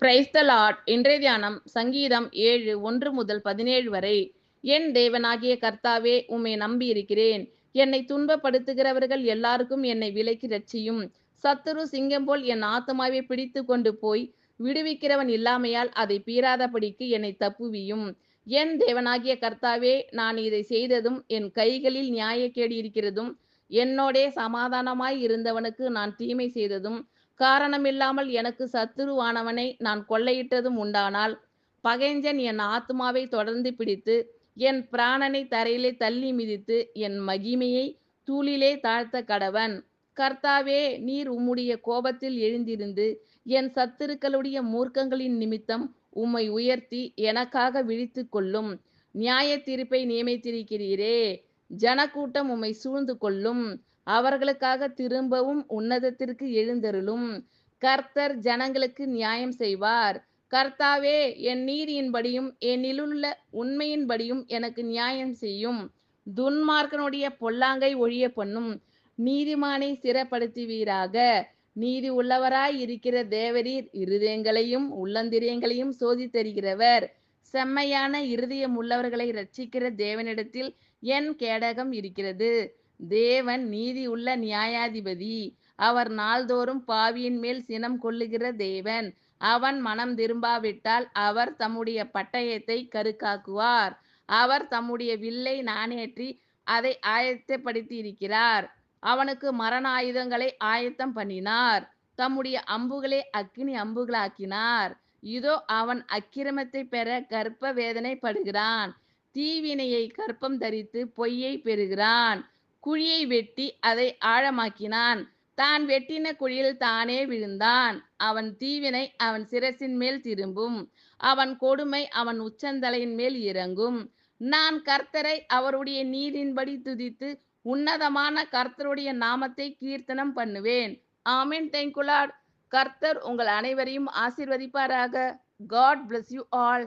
Praise the Lord. இன்றைய தியானம் சங்கீதம் 7 1 முதல் 17 வரை. என் தேவனாகிய கர்த்தாவே, உம்மை நம்பியிருக்கிறேன். என்னை துன்பப்படுத்துகிறவர்கள் எல்லாருக்கும் என்னை விலக்கி ரட்சியும். சத்துரு சிங்கம் போல் என் ஆத்துமாவை பிடித்து கொண்டு போய் விடுவிக்கிறவன் இல்லாமையால் அதை பீறாதபடிக்கு என்னை தப்புவியும். என் தேவனாகிய கர்த்தாவே, நான் இதை செய்ததும் என் கைகளில் நியாயக்கேடு இருக்கிறதும் என்னோடே சமாதானமாய் இருந்தவனுக்கு நான் தீமை செய்ததும் காரணமில்லாமல் எனக்கு சத்துருவானவனை நான் கொள்ளையிட்டதும் உண்டானால், பகைஞன் என் ஆத்துமாவை தொடர்ந்து பிடித்து என் பிராணனை தரையிலே தள்ளி மிதித்து என் மகிமையை தூளிலே தாழ்த்த கடவன். கர்த்தாவே, நீர் உம்முடைய கோபத்தில் எழுந்திருந்து என் சத்துருக்களுடைய மூர்க்கங்களின் நிமித்தம் உம்மை உயர்த்தி எனக்காக விழித்து கொள்ளும். நியாய தீர்ப்பை நியமித்திருக்கிறீரே, ஜனக்கூட்டம் உம்மை சூழ்ந்து கொள்ளும். அவர்களுக்காக திரும்பவும் உன்னதத்திற்கு எழுந்தருளும். கர்த்தர் ஜனங்களுக்கு நியாயம் செய்வார். கர்த்தாவே, என் நீதியின்படியும் என்னிலுள்ள உண்மையின்படியும் எனக்கு நியாயம் செய்யும். துன்மார்க்கனுடைய பொல்லாங்கை ஒழிய பண்ணும். நீதிமானை சிறைப்படுத்துவீராக. நீதி உள்ளவராய் இருக்கிற தேவரீர் இருதயங்களையும் உள்ளந்திரியங்களையும் சோதித்தறிகிறவர். செம்மையான இருதயம் உள்ளவர்களை இரட்சிக்கிற தேவனிடத்தில் என் கேடகம் இருக்கிறது. தேவன் நீதி உள்ள நியாயாதிபதி. அவர் நாள்தோறும் பாவியின் மேல் சினம் கொள்ளுகிற தேவன். அவன் மனம் திரும்பாவிட்டால் அவர் தம்முடைய பட்டயத்தை கருக்காக்குவார். அவர் தம்முடைய வில்லை நாணேற்றி அதை ஆயத்தப்படுத்தி இருக்கிறார். அவனுக்கு மரண ஆயுதங்களை ஆயத்தம் பண்ணினார். தம்முடைய அம்புகளை அக்கினி அம்புகளாக்கினார். இதோ அவன் அக்கிரமத்தை பெற கர்ப்ப வேதனைப்படுகிறான். தீவினையை கற்பம் தரித்து பொய்யை பெறுகிறான். குழியை வெட்டி அதை ஆழமாக்கினான். தான் வெட்டின குழியில் தானே விழுந்தான். அவன் தீவினை அவன் சிரசின் மேல் திரும்பும். அவன் கொடுமை அவன் உச்சந்தலையின் மேல் இறங்கும். நான் கர்த்தரை அவருடைய நீதியின்படி துதித்து உன்னதமான கர்த்தருடைய நாமத்தை கீர்த்தனம் பண்ணுவேன். ஆமென். Thank you Lord. கர்த்தர் உங்கள் அனைவரையும் ஆசீர்வதிப்பாராக. God bless you all.